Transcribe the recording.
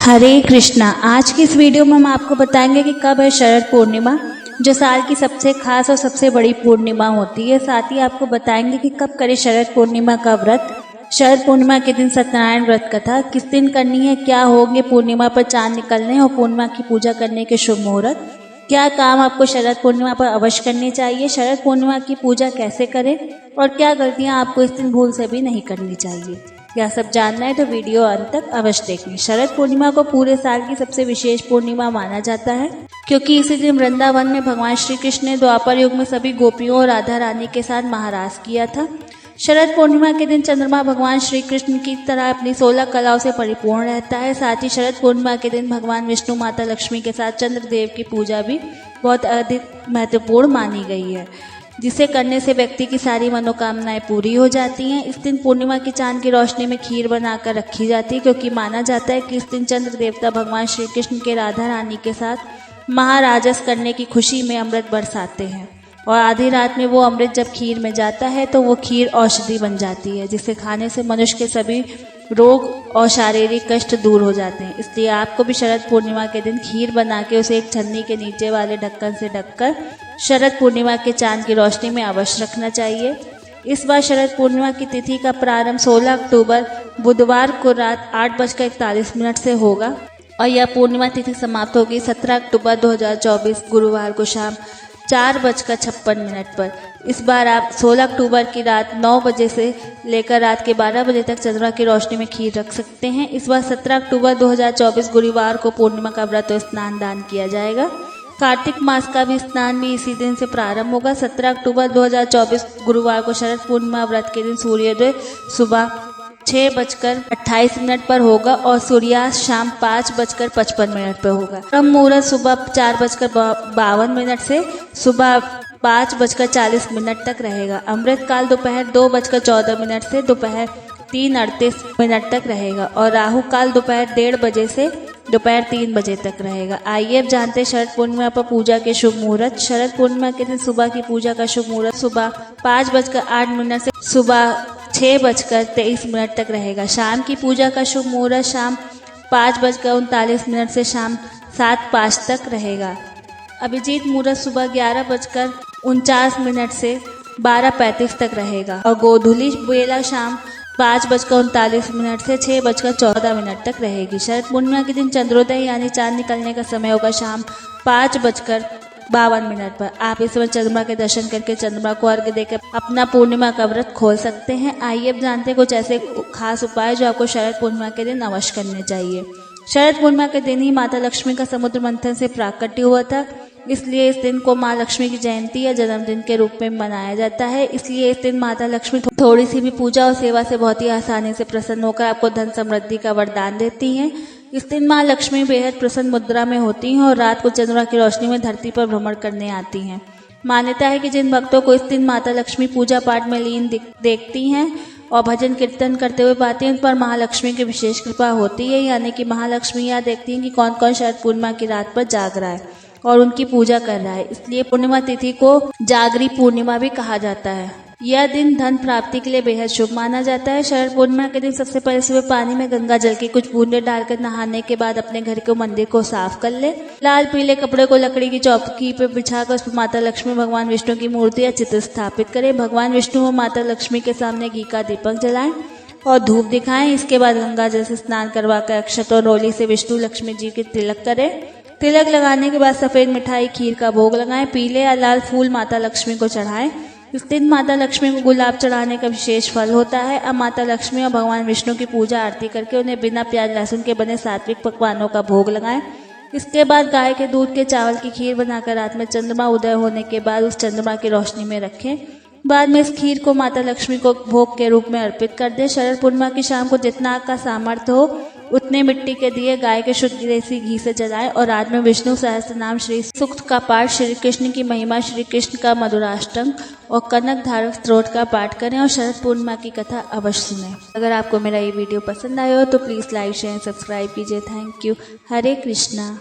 हरे कृष्णा। आज की इस वीडियो में हम आपको बताएंगे कि कब है शरद पूर्णिमा, जो साल की सबसे खास और सबसे बड़ी पूर्णिमा होती है। साथ ही आपको बताएंगे कि कब करें शरद पूर्णिमा का व्रत, शरद पूर्णिमा के दिन सत्यनारायण व्रत कथा किस दिन करनी है, क्या होंगे पूर्णिमा पर चांद निकलने और पूर्णिमा की पूजा करने के शुभ मुहूर्त, क्या काम आपको शरद पूर्णिमा पर अवश्य करनी चाहिए, शरद पूर्णिमा की पूजा कैसे करें और क्या गलतियां आपको इस दिन भूल से भी नहीं करनी चाहिए। यह सब जानना है तो वीडियो अंत तक अवश्य देखें। शरद पूर्णिमा को पूरे साल की सबसे विशेष पूर्णिमा माना जाता है, क्योंकि इसी दिन वृंदावन में भगवान श्री कृष्ण ने द्वापर युग में सभी गोपियों और राधा रानी के साथ महारास किया था। शरद पूर्णिमा के दिन चंद्रमा भगवान श्री कृष्ण की तरह अपनी 16 कलाओं से परिपूर्ण रहता है। साथ ही शरद पूर्णिमा के दिन भगवान विष्णु, माता लक्ष्मी के साथ चंद्रदेव की पूजा भी बहुत अधिक महत्वपूर्ण मानी गई है, जिसे करने से व्यक्ति की सारी मनोकामनाएं पूरी हो जाती हैं। इस दिन पूर्णिमा की चांद की रोशनी में खीर बनाकर रखी जाती है, क्योंकि माना जाता है कि इस दिन चंद्र देवता भगवान श्री कृष्ण के राधा रानी के साथ महाराजस करने की खुशी में अमृत बरसाते हैं, और आधी रात में वो अमृत जब खीर में जाता है तो वो खीर औषधि बन जाती है, जिसे खाने से मनुष्य के सभी रोग और शारीरिक कष्ट दूर हो जाते हैं। इसलिए आपको भी शरद पूर्णिमा के दिन खीर बना के उसे एक छन्नी के नीचे वाले ढक्कन से ढककर शरद पूर्णिमा के चांद की रोशनी में अवश्य रखना चाहिए। इस बार शरद पूर्णिमा की तिथि का प्रारंभ 16 अक्टूबर बुधवार को रात 8:41 से होगा और यह पूर्णिमा तिथि समाप्त होगी 17 अक्टूबर 2024 गुरुवार को शाम 4:56 पर। इस बार आप 16 अक्टूबर की रात 9 बजे से लेकर रात के 12 बजे तक चंद्रमा की रोशनी में खीर रख सकते हैं। इस बार 17 अक्टूबर 2024 गुरुवार को पूर्णिमा का व्रत और स्नान दान किया जाएगा। कार्तिक मास का भी स्नान भी इसी दिन से प्रारंभ होगा। 17 अक्टूबर 2024 गुरुवार को शरद पूर्णिमा व्रत के दिन सूर्योदय सुबह 6:28 पर होगा और सूर्यास्त शाम 5:55 पर होगा। ब्रह्म मुहूर्त सुबह 4:52 से सुबह 5:40 तक रहेगा। अमृत काल दोपहर 2:14 से दोपहर 3:38 तक रहेगा और राहु काल दोपहर 1:30 बजे से दोपहर 3 बजे तक रहेगा। आइए अब जानते हैं शरद पूर्णिमा पर पूजा के शुभ मुहूर्त। शरद पूर्णिमा के दिन सुबह की पूजा का शुभ मुहूर्त सुबह 5:08 से सुबह 6:23 तक रहेगा। शाम की पूजा का शुभ मुहूर्त शाम 5:39 से शाम 7:05 तक रहेगा। अभिजीत मुहूर्त सुबह 11:49 से 12:35 तक रहेगा और गोधूली बेला शाम 5:39 से 6:14 तक रहेगी। शरद पूर्णिमा के दिन चंद्रोदय यानी चांद निकलने का समय होगा शाम 5:52 पर। आप इस समय चंद्रमा के दर्शन करके चंद्रमा को अर्घ्य देकर अपना पूर्णिमा का व्रत खोल सकते हैं। आइए अब जानते हैं कुछ ऐसे खास उपाय जो आपको शरद पूर्णिमा के दिन अवश्य करने चाहिए। शरद पूर्णिमा के दिन ही माता लक्ष्मी का समुद्र मंथन से प्राकट्य हुआ था, इसलिए इस दिन को माँ लक्ष्मी की जयंती या जन्मदिन के रूप में मनाया जाता है। इसलिए इस दिन माता लक्ष्मी थोड़ी सी भी पूजा और सेवा से बहुत ही आसानी से प्रसन्न होकर आपको धन समृद्धि का वरदान देती हैं। इस दिन माँ लक्ष्मी बेहद प्रसन्न मुद्रा में होती हैं और रात को चंद्रमा की रोशनी में धरती पर भ्रमण करने आती हैं। मान्यता है कि जिन भक्तों को इस दिन माता लक्ष्मी पूजा पाठ में लीन देखती हैं और भजन कीर्तन करते हुए पाती हैं, उन पर महालक्ष्मी की विशेष कृपा होती है। यानी कि महालक्ष्मी यह देखती हैं कि कौन कौन शरद पूर्णिमा की रात पर जाग रहा है और उनकी पूजा कर रहा है। इसलिए पूर्णिमा तिथि को जागरी पूर्णिमा भी कहा जाता है। यह दिन धन प्राप्ति के लिए बेहद शुभ माना जाता है। शरद पूर्णिमा के दिन सबसे पहले सुबह पानी में गंगा जल की कुछ बूंदे डालकर नहाने के बाद अपने घर के मंदिर को साफ कर ले। लाल पीले कपड़े को लकड़ी की चौकी पर बिछाकर उस पर माता लक्ष्मी, भगवान विष्णु की मूर्ति या चित्र स्थापित करें। भगवान विष्णु और माता लक्ष्मी के सामने घी का दीपक जलाएं और धूप दिखाएं। इसके बाद गंगा जल से स्नान करवाकर अक्षत और रोली से विष्णु लक्ष्मी जी के तिलक करें। तिलक लगाने के बाद सफेद मिठाई खीर का भोग लगाएं। पीले या लाल फूल माता लक्ष्मी को चढ़ाएं। इस दिन माता लक्ष्मी को गुलाब चढ़ाने का विशेष फल होता है। अब माता लक्ष्मी और भगवान विष्णु की पूजा आरती करके उन्हें बिना प्याज लहसुन के बने सात्विक पकवानों का भोग लगाएं। इसके बाद गाय के दूध के चावल की खीर बनाकर रात में चंद्रमा उदय होने के बाद उस चंद्रमा की रोशनी में रखें। बाद में इस खीर को माता लक्ष्मी को भोग के रूप में अर्पित कर दें। शरद पूर्णिमा की शाम को जितना आपका सामर्थ्य हो उतने मिट्टी के दिए गाय के शुद्ध देसी घी से जलाएं और रात में विष्णु सहस्त्र नाम श्री सूक्त का पाठ, श्री कृष्ण की महिमा, श्री कृष्ण का मधुराष्टक और कनक धारक स्तोत्र का पाठ करें और शरद पूर्णिमा की कथा अवश्य सुनें। अगर आपको मेरा ये वीडियो पसंद आया हो तो प्लीज़ लाइक शेयर सब्सक्राइब कीजिए। Thank you. हरे कृष्णा।